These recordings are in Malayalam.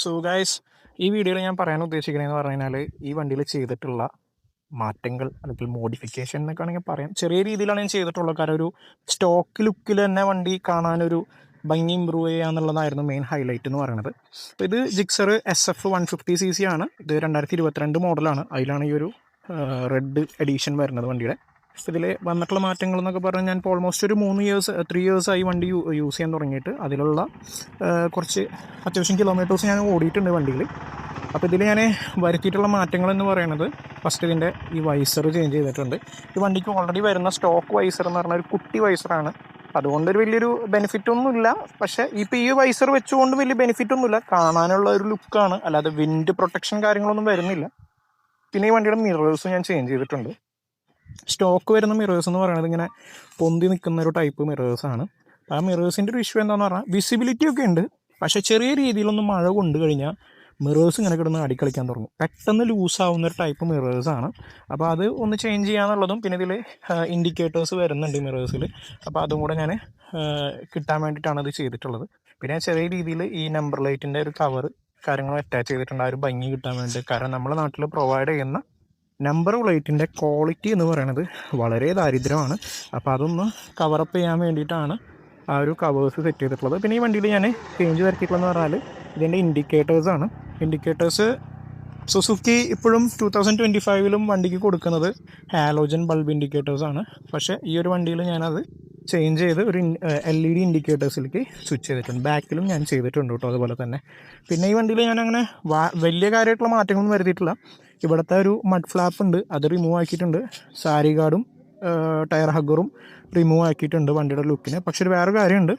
സോ ഗൈസ്, ഈ വീഡിയോയിൽ ഞാൻ പറയാൻ ഉദ്ദേശിക്കുന്നതെന്ന് പറഞ്ഞു കഴിഞ്ഞാൽ ഈ വണ്ടിയിൽ ചെയ്തിട്ടുള്ള മാറ്റങ്ങൾ അല്ലെങ്കിൽ മോഡിഫിക്കേഷൻ എന്നൊക്കെ ആണെങ്കിൽ പറയാം. ചെറിയ രീതിയിലാണ് ഞാൻ ചെയ്തിട്ടുള്ളത്. കാരണം ഒരു സ്റ്റോക്ക് ലുക്കിൽ തന്നെ വണ്ടി കാണാനൊരു ഭംഗി ഇമ്പ്രൂവ് ചെയ്യുക എന്നുള്ളതായിരുന്നു മെയിൻ ഹൈലൈറ്റ് എന്ന് പറയുന്നത്. അപ്പോൾ ഇത് ജിക്സർ SF 150cc ആണ്. ഇത് 2022 മോഡലാണ്. അതിലാണ് ഈ ഒരു റെഡ് എഡീഷൻ വരുന്നത് വണ്ടിയുടെ. ഇതിൽ വന്നിട്ടുള്ള മാറ്റങ്ങൾ എന്നൊക്കെ പറഞ്ഞാൽ ഞാൻ ഇപ്പോൾ ഓൾമോസ്റ്റ് ഒരു 3 ഇയേഴ്സായി വണ്ടി യൂസ് ചെയ്യാൻ തുടങ്ങിയിട്ട്. അതിലുള്ള കുറച്ച് അത്യാവശ്യം കിലോമീറ്റേഴ്സ് ഞാൻ ഓടിയിട്ടുണ്ട് വണ്ടിയിൽ. അപ്പോൾ ഇതിൽ ഞാൻ വരുത്തിയിട്ടുള്ള മാറ്റങ്ങൾ എന്ന് പറയുന്നത്, ഫസ്റ്റ് ഇതിൻ്റെ ഈ വൈസർ ചേഞ്ച് ചെയ്തിട്ടുണ്ട്. ഈ വണ്ടിക്ക് ഓൾറെഡി വരുന്ന സ്റ്റോക്ക് വൈസർ എന്ന് പറഞ്ഞാൽ ഒരു കുട്ടി വൈസറാണ്. അതുകൊണ്ടൊരു വലിയൊരു ബെനിഫിറ്റ് ഒന്നുമില്ല. പക്ഷേ ഇപ്പോൾ ഈ വൈസർ വെച്ചുകൊണ്ട് വലിയ ബെനിഫിറ്റ് ഒന്നുമില്ല, കാണാനുള്ള ഒരു ലുക്കാണ്, അല്ലാതെ വിൻഡ് പ്രൊട്ടക്ഷൻ കാര്യങ്ങളൊന്നും വരുന്നില്ല. പിന്നെ ഈ വണ്ടിയുടെ മിറേഴ്സ് ഞാൻ ചേഞ്ച് ചെയ്തിട്ടുണ്ട്. സ്റ്റോക്ക് വരുന്ന മിറേഴ്സ് എന്ന് പറയുന്നത് ഇങ്ങനെ പൊന്തി നിൽക്കുന്ന ഒരു ടൈപ്പ് മിറേഴ്സാണ്. ആ മിറേഴ്സിൻ്റെ ഒരു ഇഷ്യൂ എന്താണെന്ന് പറഞ്ഞാൽ വിസിബിലിറ്റി ഒക്കെ ഉണ്ട്, പക്ഷേ ചെറിയ രീതിയിലൊന്ന് മഴ കൊണ്ടു കഴിഞ്ഞാൽ മിറേഴ്സ് ഇങ്ങനെ കിടന്ന് അടിക്കളിക്കാൻ തുടങ്ങും. പെട്ടെന്ന് ലൂസാവുന്ന ഒരു ടൈപ്പ് മിറേഴ്സാണ്. അപ്പോൾ അത് ഒന്ന് ചേഞ്ച് ചെയ്യാന്നുള്ളതും, പിന്നെ ഇതിൽ ഇൻഡിക്കേറ്റേഴ്സ് വരുന്നുണ്ട് മിറേഴ്സിൽ. അപ്പോൾ അതും കൂടെ ഞാൻ കിട്ടാൻ വേണ്ടിയിട്ടാണ് ഇത് ചെയ്തിട്ടുള്ളത്. പിന്നെ ചെറിയ രീതിയിൽ ഈ നമ്പർ ലൈറ്റിൻ്റെ ഒരു കവർ കാര്യങ്ങളും അറ്റാച്ച് ചെയ്തിട്ടുണ്ട്, ആ ഒരു ഭംഗി കിട്ടാൻ വേണ്ടി. കാരണം നമ്മുടെ നാട്ടിൽ പ്രൊവൈഡ് ചെയ്യുന്ന നമ്പർ പ്ലേറ്റിൻ്റെ ക്വാളിറ്റി എന്ന് പറയുന്നത് വളരെ ദാരിദ്ര്യമാണ്. അപ്പോൾ അതൊന്ന് കവറപ്പ് ചെയ്യാൻ വേണ്ടിയിട്ടാണ് ആ ഒരു കവേഴ്സ് സെറ്റ് ചെയ്തിട്ടുള്ളത്. പിന്നെ ഈ വണ്ടിയിൽ ഞാൻ ചേഞ്ച് വരുത്തിയിട്ടുള്ളതെന്ന് പറഞ്ഞാൽ ഇതിൻ്റെ ഇൻഡിക്കേറ്റേഴ്സാണ്. ഇൻഡിക്കേറ്റേഴ്സ് സുസുക്കി ഇപ്പോഴും 2025 വണ്ടിക്ക് കൊടുക്കുന്നത് ഹാലോജൻ ബൾബ് ഇൻഡിക്കേറ്റേഴ്സാണ്. പക്ഷേ ഈ ഒരു വണ്ടിയിൽ ഞാനത് ചേഞ്ച് ചെയ്ത് ഒരു LED ഇൻഡിക്കേറ്റേഴ്സിലേക്ക് സ്വിച്ച് ചെയ്തിട്ടുണ്ട്. ബാക്കിലും ഞാൻ ചെയ്തിട്ടുണ്ട് കേട്ടോ അതുപോലെ തന്നെ. പിന്നെ ഈ വണ്ടിയിൽ ഞാനങ്ങനെ വലിയ കാര്യമായിട്ടുള്ള മാറ്റങ്ങളൊന്നും വരുത്തിയിട്ടില്ല. ഇവിടുത്തെ ഒരു മഡ് ഫ്ലാപ്പ് ഉണ്ട്, അത് റിമൂവ് ആക്കിയിട്ടുണ്ട്. സാരി ഗാർഡും ടയർ ഹഗ്ഗറും റിമൂവ് ആക്കിയിട്ടുണ്ട് വണ്ടിയുടെ ലുക്കിന്. പക്ഷെ ഒരു വേറെ കാര്യമുണ്ട്,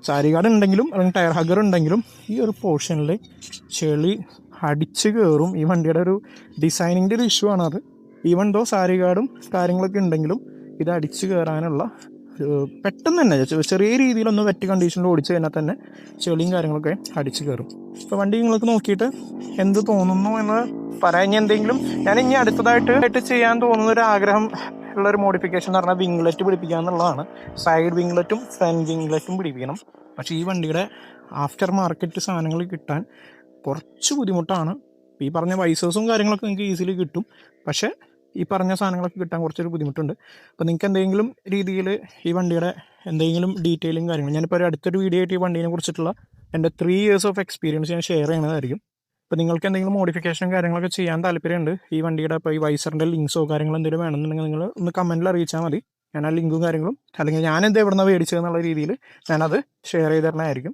സാരി ഗാർഡ് ഉണ്ടെങ്കിലും അല്ലെങ്കിൽ ടയർ ഹഗ്ഗർ ഉണ്ടെങ്കിലും ഈ ഒരു പോർഷനിൽ ചെളി അടിച്ച് കയറും. ഈ വണ്ടിയുടെ ഒരു ഡിസൈനിൻ്റെ ഒരു ഇഷ്യൂ ആണത്. ഈവൻ ദോ സാരി ഗാർഡും കാര്യങ്ങളൊക്കെ ഉണ്ടെങ്കിലും ഇത് അടിച്ച് കയറാനുള്ള പെട്ടെന്ന് തന്നെ ചെറിയ രീതിയിലൊന്ന് വെറ്റ് കണ്ടീഷനിൽ ഓടിച്ച് കഴിഞ്ഞാൽ തന്നെ ചെളിയും കാര്യങ്ങളൊക്കെ അടിച്ച് കയറും. ഇപ്പോൾ വണ്ടി നിങ്ങൾക്ക് നോക്കിയിട്ട് എന്ത് തോന്നുന്നു എന്ന് പറയാൻ. ഇനി എന്തെങ്കിലും ഞാൻ ഇനി അടുത്തതായിട്ട് ചെയ്യാൻ തോന്നുന്ന ഒരു ആഗ്രഹം ഉള്ളൊരു മോഡിഫിക്കേഷൻ എന്ന് പറഞ്ഞാൽ വിംഗ്ലെറ്റ് പിടിപ്പിക്കുക എന്നുള്ളതാണ്. സൈഡ് വിംഗ്ലെറ്റും ഫ്രണ്ട് വിംഗ്ലെറ്റും പിടിപ്പിക്കണം. പക്ഷേ ഈ വണ്ടിയുടെ ആഫ്റ്റർ മാർക്കറ്റ് സാധനങ്ങൾ കിട്ടാൻ കുറച്ച് ബുദ്ധിമുട്ടാണ്. ഈ പറഞ്ഞ വൈസേഴ്സും കാര്യങ്ങളൊക്കെ നിങ്ങൾക്ക് ഈസിലി കിട്ടും, പക്ഷേ ഈ പറഞ്ഞ സാധനങ്ങളൊക്കെ കിട്ടാൻ കുറച്ചൊരു ബുദ്ധിമുട്ടുണ്ട്. അപ്പോൾ നിങ്ങൾക്ക് എന്തെങ്കിലും രീതിയിൽ ഈ വണ്ടിയുടെ എന്തെങ്കിലും ഡീറ്റെയിലും കാര്യങ്ങളും, ഞാനിപ്പോൾ ഒരു അടുത്തൊരു വീഡിയോ ആയിട്ട് ഈ വണ്ടീനെ കുറിച്ചിട്ടുള്ള എൻ്റെ 3 ഇയേഴ്സ് ഓഫ് എക്സ്പീരിയൻസ് ഞാൻ ഷെയർ ചെയ്യുന്നതായിരിക്കും. ഇപ്പോൾ നിങ്ങൾക്ക് എന്തെങ്കിലും മോഡിഫിക്കേഷനും കാര്യങ്ങളൊക്കെ ചെയ്യാൻ താല്പര്യമുണ്ട് ഈ വണ്ടിയുടെ, ഇപ്പോൾ ഈ വൈസറിൻ്റെ ലിങ്ക്സോ കാര്യങ്ങളോ എന്തെങ്കിലും വേണമെന്നുണ്ടെങ്കിൽ നിങ്ങൾ ഒന്ന് കമൻറ്റിൽ അറിയിച്ചാൽ മതി. ഞാൻ ആ ലിങ്കും കാര്യങ്ങളും, അല്ലെങ്കിൽ ഞാനെന്ത് എവിടെ നിന്നാണ് മേടിച്ചതെന്നുള്ള രീതിയിൽ ഞാനത് ഷെയർ ചെയ്ത് തരണമായിരിക്കും.